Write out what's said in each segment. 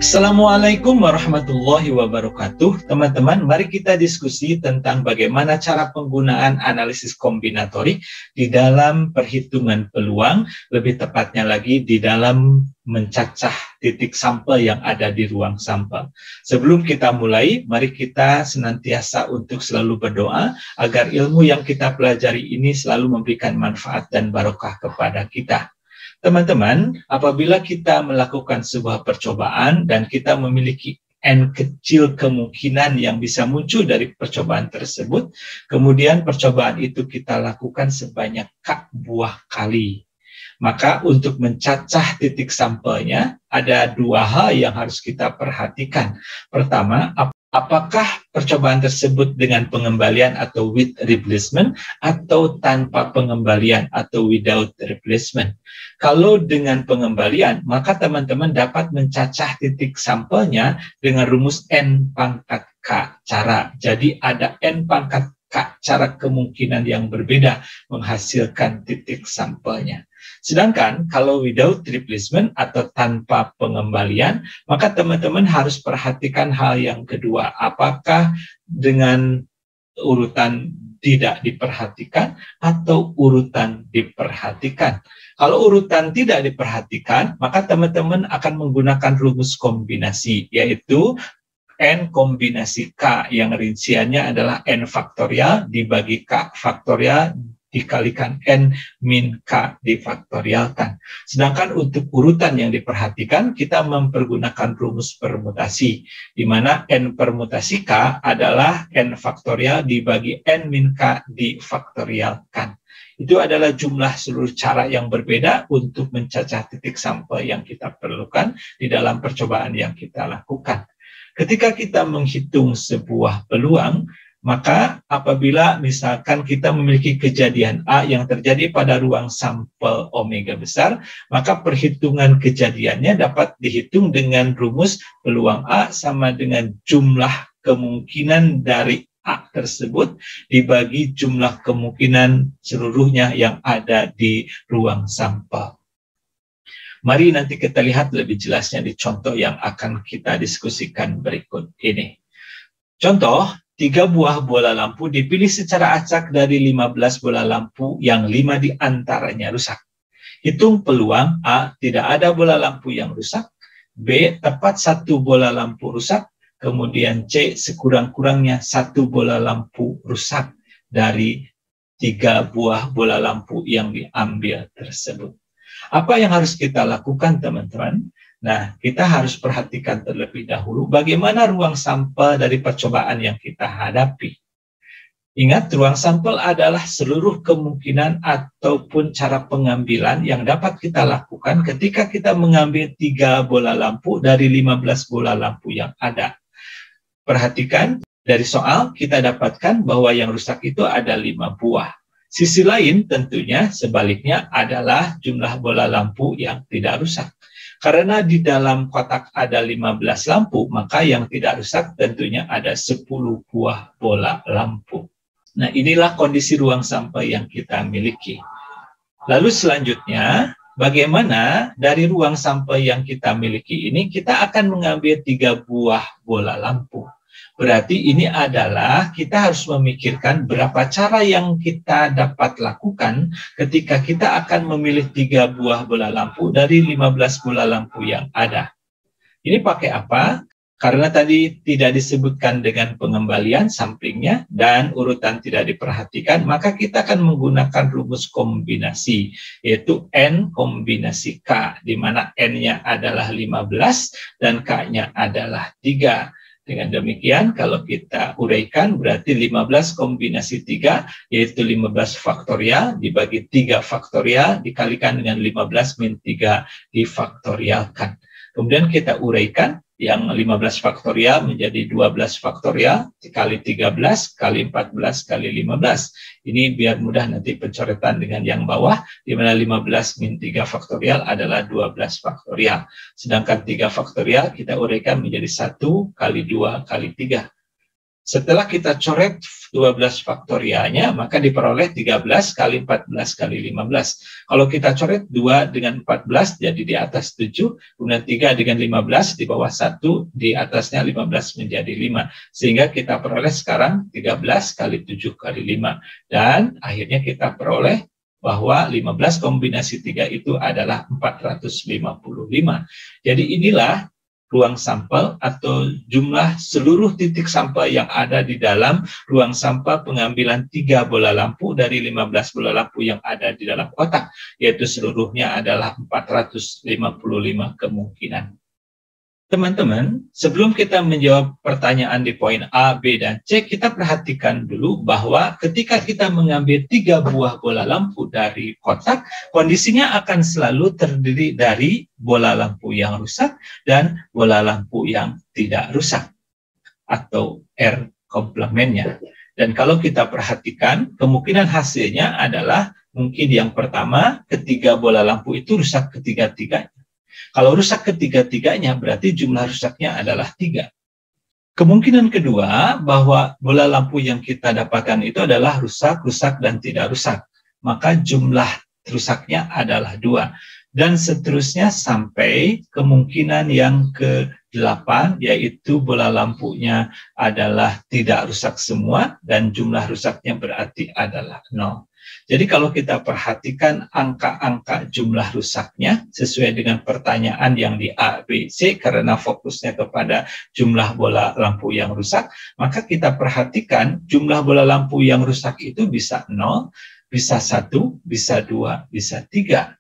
Assalamualaikum warahmatullahi wabarakatuh. Teman-teman, mari kita diskusi tentang bagaimana cara penggunaan analisis kombinatorik di dalam perhitungan peluang, lebih tepatnya lagi di dalam mencacah titik sampel yang ada di ruang sampel. Sebelum kita mulai, mari kita senantiasa untuk selalu berdoa agar ilmu yang kita pelajari ini selalu memberikan manfaat dan barokah kepada kita. Teman-teman, apabila kita melakukan sebuah percobaan dan kita memiliki N kecil kemungkinan yang bisa muncul dari percobaan tersebut, kemudian percobaan itu kita lakukan sebanyak K buah kali. Maka untuk mencacah titik sampelnya, ada dua hal yang harus kita perhatikan. Pertama, apakah percobaan tersebut dengan pengembalian atau with replacement atau tanpa pengembalian atau without replacement. Kalau dengan pengembalian, maka teman-teman dapat mencacah titik sampelnya dengan rumus N pangkat K cara. Jadi ada N pangkat K cara kemungkinan yang berbeda menghasilkan titik sampelnya. Sedangkan kalau without replacement atau tanpa pengembalian, maka teman-teman harus perhatikan hal yang kedua. Apakah dengan urutan tidak diperhatikan atau urutan diperhatikan? Kalau urutan tidak diperhatikan, maka teman-teman akan menggunakan rumus kombinasi, yaitu N kombinasi K yang rinciannya adalah N faktorial dibagi K faktorial dikalikan N min K difaktorialkan. Sedangkan untuk urutan yang diperhatikan, kita mempergunakan rumus permutasi, di mana N permutasi K adalah N faktorial dibagi N min K difaktorialkan. Itu adalah jumlah seluruh cara yang berbeda untuk mencacah titik sampel yang kita perlukan di dalam percobaan yang kita lakukan. Ketika kita menghitung sebuah peluang, maka apabila misalkan kita memiliki kejadian A yang terjadi pada ruang sampel omega besar, maka perhitungan kejadiannya dapat dihitung dengan rumus peluang A sama dengan jumlah kemungkinan dari A tersebut dibagi jumlah kemungkinan seluruhnya yang ada di ruang sampel. Mari nanti kita lihat lebih jelasnya di contoh yang akan kita diskusikan berikut ini. Contoh, 3 buah bola lampu dipilih secara acak dari 15 bola lampu yang 5 diantaranya rusak. Hitung peluang A, tidak ada bola lampu yang rusak. B, tepat 1 bola lampu rusak. Kemudian C, sekurang-kurangnya 1 bola lampu rusak dari 3 buah bola lampu yang diambil tersebut. Apa yang harus kita lakukan, teman-teman? Nah, kita harus perhatikan terlebih dahulu bagaimana ruang sampel dari percobaan yang kita hadapi. Ingat, ruang sampel adalah seluruh kemungkinan ataupun cara pengambilan yang dapat kita lakukan ketika kita mengambil 3 bola lampu dari 15 bola lampu yang ada. Perhatikan, dari soal kita dapatkan bahwa yang rusak itu ada 5 buah. Sisi lain tentunya sebaliknya adalah jumlah bola lampu yang tidak rusak. Karena di dalam kotak ada 15 lampu, maka yang tidak rusak tentunya ada 10 buah bola lampu. Nah, inilah kondisi ruang sampel yang kita miliki. Lalu selanjutnya, bagaimana dari ruang sampel yang kita miliki ini, kita akan mengambil 3 buah bola lampu. Berarti ini adalah kita harus memikirkan berapa cara yang kita dapat lakukan ketika kita akan memilih 3 buah bola lampu dari 15 bola lampu yang ada. Ini pakai apa? Karena tadi tidak disebutkan dengan pengembalian sampingnya dan urutan tidak diperhatikan, maka kita akan menggunakan rumus kombinasi, yaitu N kombinasi K, di mana N-nya adalah 15 dan K-nya adalah 3. Dengan demikian, kalau kita uraikan berarti 15 kombinasi 3, yaitu 15 faktorial dibagi 3 faktorial dikalikan dengan 15 min 3 difaktorialkan. Kemudian kita uraikan yang 15 faktorial menjadi 12 faktorial dikali 13 kali 14 kali 15. Ini biar mudah nanti pencoretan dengan yang bawah, di mana 15 min 3 faktorial adalah 12 faktorial. Sedangkan 3 faktorial kita uraikan menjadi 1 kali 2 kali 3. Setelah kita coret 12 faktorialnya, maka diperoleh 13 kali 14 kali 15. Kalau kita coret 2 dengan 14, jadi di atas 7, kemudian 3 dengan 15, di bawah 1, di atasnya 15 menjadi 5. Sehingga kita peroleh sekarang 13 kali 7 kali 5. Dan akhirnya kita peroleh bahwa 15 kombinasi 3 itu adalah 455. Jadi inilah ruang sampel atau jumlah seluruh titik sampel yang ada di dalam ruang sampel pengambilan 3 bola lampu dari 15 bola lampu yang ada di dalam kotak, yaitu seluruhnya adalah 455 kemungkinan. Teman-teman, sebelum kita menjawab pertanyaan di poin A, B, dan C, kita perhatikan dulu bahwa ketika kita mengambil 3 buah bola lampu dari kotak, kondisinya akan selalu terdiri dari bola lampu yang rusak dan bola lampu yang tidak rusak, atau R komplemennya. Dan kalau kita perhatikan, kemungkinan hasilnya adalah mungkin yang pertama, ketiga bola lampu itu rusak ketiga-tiganya. Kalau rusak ketiga-tiganya, berarti jumlah rusaknya adalah 3. Kemungkinan kedua, bahwa bola lampu yang kita dapatkan itu adalah rusak, rusak, dan tidak rusak. Maka jumlah rusaknya adalah 2. Dan seterusnya sampai kemungkinan yang ke-8, yaitu bola lampunya adalah tidak rusak semua, dan jumlah rusaknya berarti adalah 0. Jadi kalau kita perhatikan angka-angka jumlah rusaknya sesuai dengan pertanyaan yang di A, B, C, karena fokusnya kepada jumlah bola lampu yang rusak, maka kita perhatikan jumlah bola lampu yang rusak itu bisa 0, bisa 1, bisa 2, bisa 3.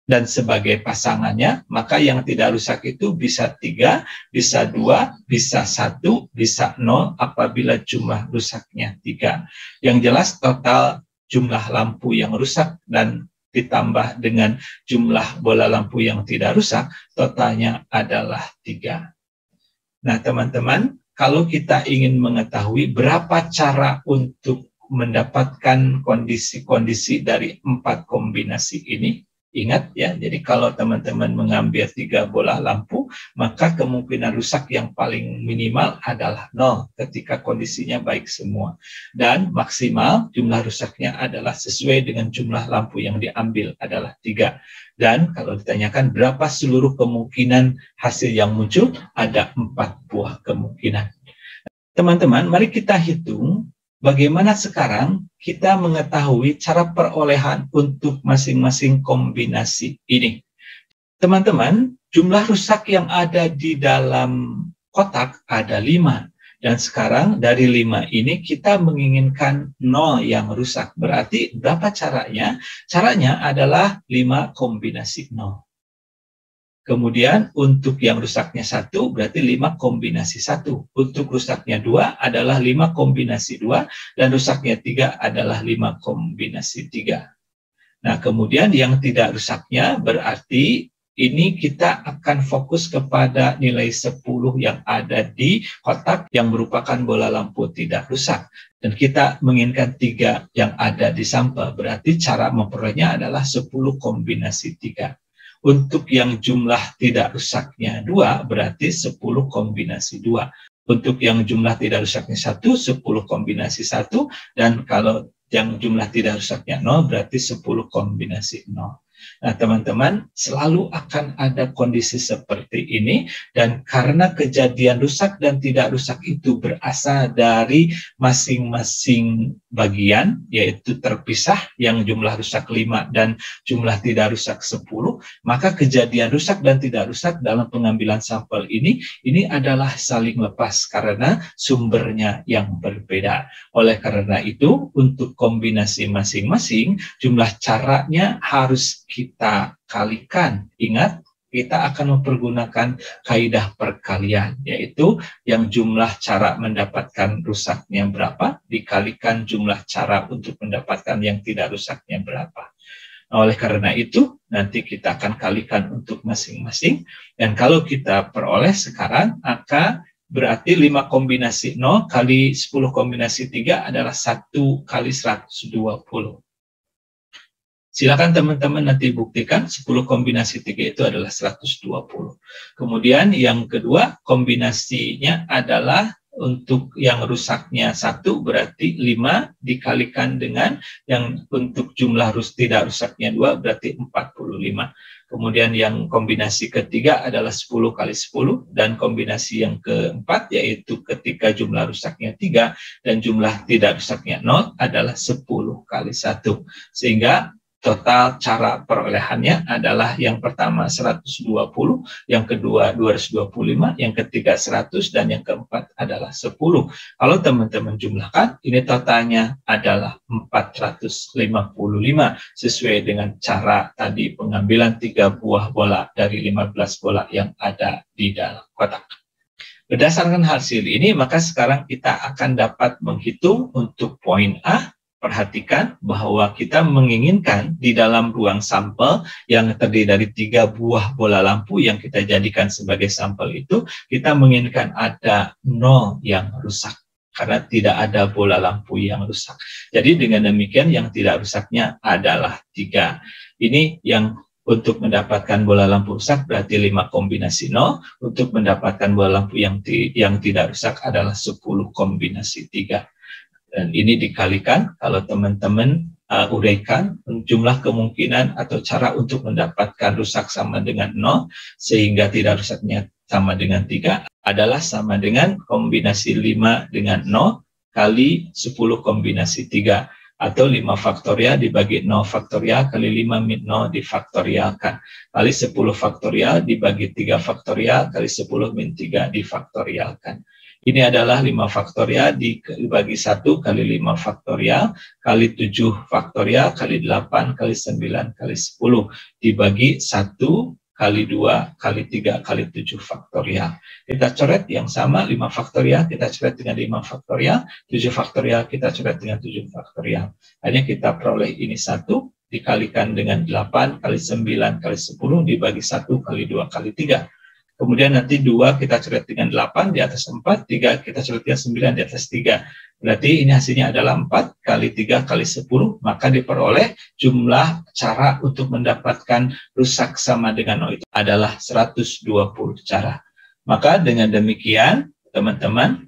Dan sebagai pasangannya, maka yang tidak rusak itu bisa 3, bisa 2, bisa 1, bisa 0 apabila jumlah rusaknya 3. Yang jelas total jumlah lampu yang rusak dan ditambah dengan jumlah bola lampu yang tidak rusak, totalnya adalah 3. Nah, teman-teman, kalau kita ingin mengetahui berapa cara untuk mendapatkan kondisi-kondisi dari 4 kombinasi ini, ingat ya, jadi kalau teman-teman mengambil 3 bola lampu, maka kemungkinan rusak yang paling minimal adalah 0 ketika kondisinya baik semua. Dan maksimal jumlah rusaknya adalah sesuai dengan jumlah lampu yang diambil adalah 3. Dan kalau ditanyakan berapa seluruh kemungkinan hasil yang muncul, ada 4 buah kemungkinan. Teman-teman, mari kita hitung bagaimana sekarang kita mengetahui cara perolehan untuk masing-masing kombinasi ini. Teman-teman, jumlah rusak yang ada di dalam kotak ada 5. Dan sekarang dari 5 ini kita menginginkan 0 yang rusak. Berarti berapa caranya? Caranya adalah 5 kombinasi 0. Kemudian untuk yang rusaknya 1 berarti 5 kombinasi 1. Untuk rusaknya 2 adalah 5 kombinasi 2. Dan rusaknya 3 adalah 5 kombinasi 3. Nah, kemudian yang tidak rusaknya berarti ini kita akan fokus kepada nilai 10 yang ada di kotak yang merupakan bola lampu tidak rusak. Dan kita menginginkan 3 yang ada di sampel. Berarti cara memperolehnya adalah 10 kombinasi 3. Untuk yang jumlah tidak rusaknya 2, berarti 10 kombinasi 2. Untuk yang jumlah tidak rusaknya 1, 10 kombinasi 1. Dan kalau yang jumlah tidak rusaknya 0, berarti 10 kombinasi 0. Nah, teman-teman, selalu akan ada kondisi seperti ini. Dan karena kejadian rusak dan tidak rusak itu berasal dari masing-masing bagian, yaitu terpisah yang jumlah rusak 5 dan jumlah tidak rusak 10, maka kejadian rusak dan tidak rusak dalam pengambilan sampel ini adalah saling lepas karena sumbernya yang berbeda. Oleh karena itu, untuk kombinasi masing-masing, jumlah caranya harus kita kalikan. Ingat, kita akan mempergunakan kaidah perkalian, yaitu yang jumlah cara mendapatkan rusaknya berapa, dikalikan jumlah cara untuk mendapatkan yang tidak rusaknya berapa. Nah, oleh karena itu, nanti kita akan kalikan untuk masing-masing. Dan kalau kita peroleh sekarang, maka berarti 5 kombinasi 0 kali 10 kombinasi 3 adalah 1 kali 120. Silakan teman-teman nanti buktikan 10 kombinasi 3 itu adalah 120. Kemudian yang kedua kombinasinya adalah untuk yang rusaknya 1 berarti 5 dikalikan dengan yang untuk jumlah tidak rusaknya 2 berarti 45. Kemudian yang kombinasi ketiga adalah 10 kali 10 dan kombinasi yang keempat yaitu ketika jumlah rusaknya 3 dan jumlah tidak rusaknya 0 adalah 10 kali 1. Sehingga total cara perolehannya adalah yang pertama 120, yang kedua 225, yang ketiga 100, dan yang keempat adalah 10. Kalau teman-teman jumlahkan, ini totalnya adalah 455 sesuai dengan cara tadi pengambilan 3 buah bola dari 15 bola yang ada di dalam kotak. Berdasarkan hasil ini, maka sekarang kita akan dapat menghitung untuk poin A. Perhatikan bahwa kita menginginkan di dalam ruang sampel yang terdiri dari 3 buah bola lampu yang kita jadikan sebagai sampel itu, kita menginginkan ada 0 yang rusak. Karena tidak ada bola lampu yang rusak. Jadi dengan demikian yang tidak rusaknya adalah 3. Ini yang untuk mendapatkan bola lampu rusak berarti 5 kombinasi 0. Untuk mendapatkan bola lampu yang tidak rusak adalah 10 kombinasi 3. Dan ini dikalikan, kalau teman-teman uraikan jumlah kemungkinan atau cara untuk mendapatkan rusak sama dengan 0, sehingga tidak rusaknya sama dengan 3, adalah sama dengan kombinasi 5 dengan 0 kali 10 kombinasi 3. Atau 5 faktorial dibagi 0 faktorial kali 5 min 0 difaktorialkan. Kali 10 faktorial dibagi 3 faktorial kali 10 min 3 difaktorialkan. Ini adalah 5 faktorial dibagi 1 kali 5 faktorial kali 7 faktorial kali 8 kali 9 kali 10 dibagi 1 kali 2 kali 3 kali 7 faktorial. Kita coret yang sama 5 faktorial, kita coret dengan 5 faktorial, 7 faktorial kita coret dengan 7 faktorial. Hanya kita peroleh ini 1 dikalikan dengan 8 kali 9 kali 10 dibagi 1 kali 2 kali 3. Kemudian nanti 2 kita coret dengan 8 di atas 4, 3 kita coret dengan 9 di atas 3. Berarti ini hasilnya adalah 4 kali 3 kali 10, maka diperoleh jumlah cara untuk mendapatkan rusak sama dengan 0 itu adalah 120 cara. Maka dengan demikian, teman-teman,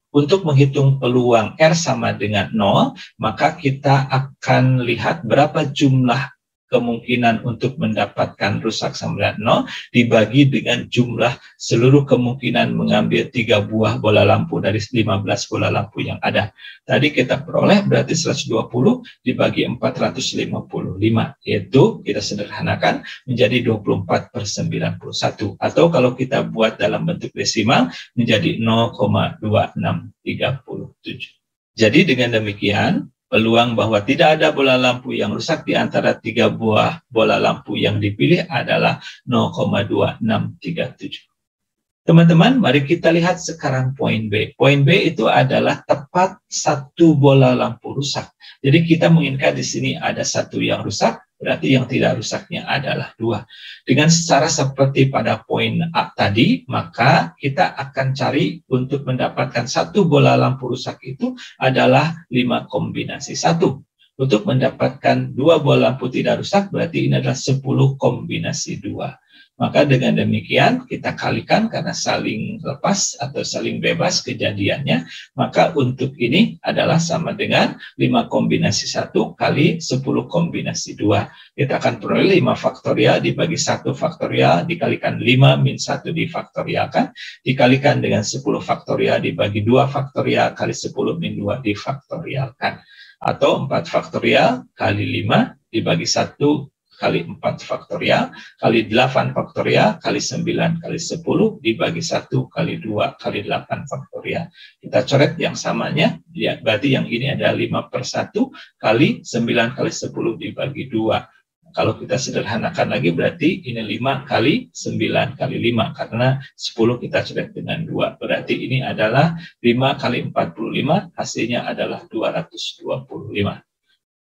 untuk menghitung peluang R sama dengan 0, maka kita akan lihat berapa jumlah kemungkinan untuk mendapatkan rusak sama dengan 0 dibagi dengan jumlah seluruh kemungkinan mengambil 3 buah bola lampu dari 15 bola lampu yang ada. Tadi kita peroleh berarti 120 dibagi 455, yaitu kita sederhanakan menjadi 24/91. Atau kalau kita buat dalam bentuk desimal menjadi 0,2637. Jadi dengan demikian, peluang bahwa tidak ada bola lampu yang rusak di antara 3 buah bola lampu yang dipilih adalah 0,2637. Teman-teman, mari kita lihat sekarang poin B. Poin B itu adalah tepat 1 bola lampu rusak. Jadi kita menginginkan di sini ada 1 yang rusak, berarti yang tidak rusaknya adalah 2. Dengan secara seperti pada poin A tadi, maka kita akan cari untuk mendapatkan 1 bola lampu rusak itu adalah 5 kombinasi 1. Untuk mendapatkan 2 bola lampu tidak rusak, berarti ini adalah 10 kombinasi 2. Maka dengan demikian kita kalikan karena saling lepas atau saling bebas kejadiannya. Maka untuk ini adalah sama dengan 5 kombinasi 1 kali 10 kombinasi 2. Kita akan peroleh 5 faktorial dibagi 1 faktorial dikalikan 5 min 1 difaktorialkan. Dikalikan dengan 10 faktorial dibagi 2 faktorial kali 10 min 2 difaktorialkan. Atau 4 faktorial kali 5 dibagi 1 kali 4 faktorial, kali 8 faktorial, kali 9 kali 10, dibagi 1 kali 2 kali 8 faktorial. Kita coret yang samanya, ya, berarti yang ini ada 5/1 kali 9 kali 10 dibagi 2. Kalau kita sederhanakan lagi, berarti ini 5 kali 9 kali 5, karena 10 kita coret dengan 2. Berarti ini adalah 5 kali 45, hasilnya adalah 225.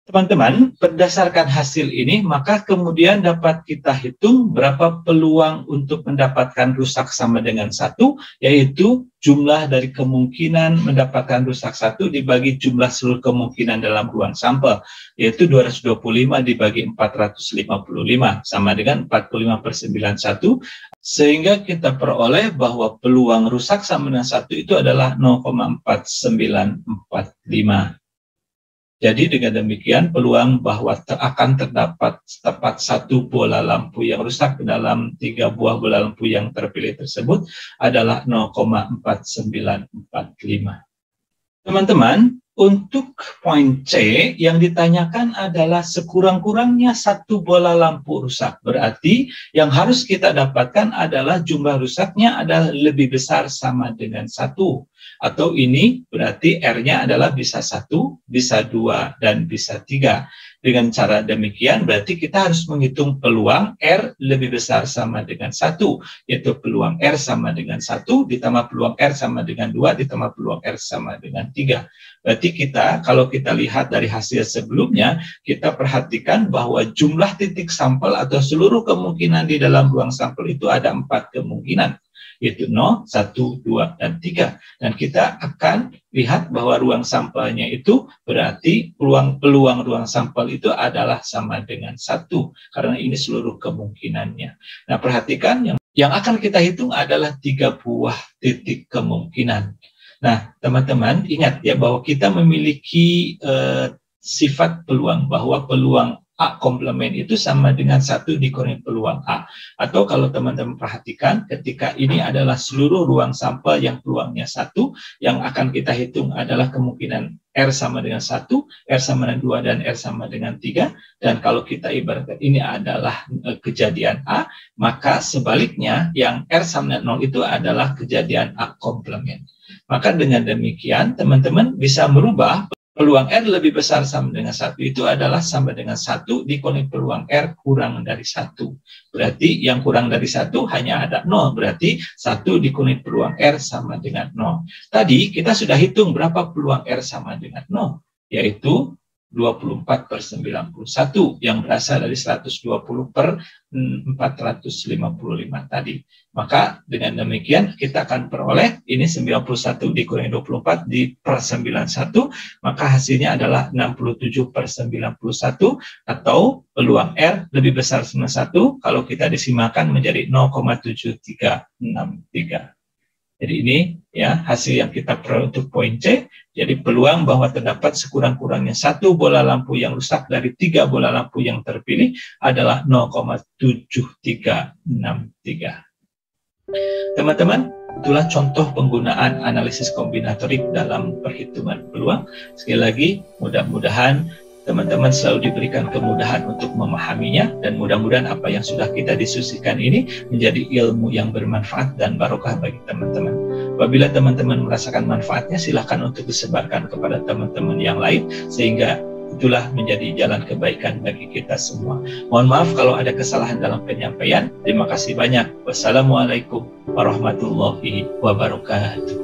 Teman-teman, berdasarkan hasil ini, maka kemudian dapat kita hitung berapa peluang untuk mendapatkan rusak sama dengan 1, yaitu jumlah dari kemungkinan mendapatkan rusak 1 dibagi jumlah seluruh kemungkinan dalam ruang sampel, yaitu 225 dibagi 455, sama dengan 45/91, sehingga kita peroleh bahwa peluang rusak sama dengan 1 itu adalah 0,4945. Jadi dengan demikian peluang bahwa akan terdapat tepat 1 bola lampu yang rusak dalam 3 buah bola lampu yang terpilih tersebut adalah 0,4945. Teman-teman, untuk poin C yang ditanyakan adalah sekurang-kurangnya 1 bola lampu rusak. Berarti yang harus kita dapatkan adalah jumlah rusaknya adalah lebih besar sama dengan 1. Atau ini berarti R-nya adalah bisa 1, bisa 2, dan bisa 3. Dengan cara demikian berarti kita harus menghitung peluang R lebih besar sama dengan 1, yaitu peluang R sama dengan 1 ditambah peluang R sama dengan 2 ditambah peluang R sama dengan 3. Berarti kita, kalau kita lihat dari hasil sebelumnya, kita perhatikan bahwa jumlah titik sampel atau seluruh kemungkinan di dalam ruang sampel itu ada 4 kemungkinan, yaitu 0, 1, 2, dan 3. Dan kita akan lihat bahwa ruang sampelnya itu berarti peluang ruang sampel itu adalah sama dengan 1, karena ini seluruh kemungkinannya. Nah, perhatikan yang akan kita hitung adalah 3 buah titik kemungkinan. Nah, teman-teman ingat ya bahwa kita memiliki sifat peluang, bahwa peluang A komplement itu sama dengan 1 dikurangi peluang A. Atau kalau teman-teman perhatikan, ketika ini adalah seluruh ruang sampel yang peluangnya 1, yang akan kita hitung adalah kemungkinan R sama dengan 1, R sama dengan 2, dan R sama dengan 3. Dan kalau kita ibaratkan ini adalah kejadian A, maka sebaliknya yang R sama dengan 0 itu adalah kejadian A komplement. Maka dengan demikian, teman-teman bisa merubah peluang R lebih besar sama dengan 1 itu adalah sama dengan 1 dikurangi peluang R kurang dari 1. Berarti yang kurang dari 1 hanya ada 0. Berarti 1 dikurangi peluang R sama dengan 0. Tadi kita sudah hitung berapa peluang R sama dengan 0, yaitu 24/91 yang berasal dari 120/455 tadi. Maka dengan demikian kita akan peroleh ini 91 dikurangi 24 per 91, maka hasilnya adalah 67/91 atau peluang R lebih besar sama 1 kalau kita desimalkan menjadi 0,7363. Jadi ini ya hasil yang kita peroleh untuk poin C. Jadi peluang bahwa terdapat sekurang-kurangnya 1 bola lampu yang rusak dari 3 bola lampu yang terpilih adalah 0,7363. Teman-teman, itulah contoh penggunaan analisis kombinatorik dalam perhitungan peluang. Sekali lagi, mudah-mudahan teman-teman selalu diberikan kemudahan untuk memahaminya, dan mudah-mudahan apa yang sudah kita diskusikan ini menjadi ilmu yang bermanfaat dan barokah bagi teman-teman. Apabila teman-teman merasakan manfaatnya, silakan untuk disebarkan kepada teman-teman yang lain, sehingga itulah menjadi jalan kebaikan bagi kita semua. Mohon maaf kalau ada kesalahan dalam penyampaian. Terima kasih banyak. Wassalamualaikum warahmatullahi wabarakatuh.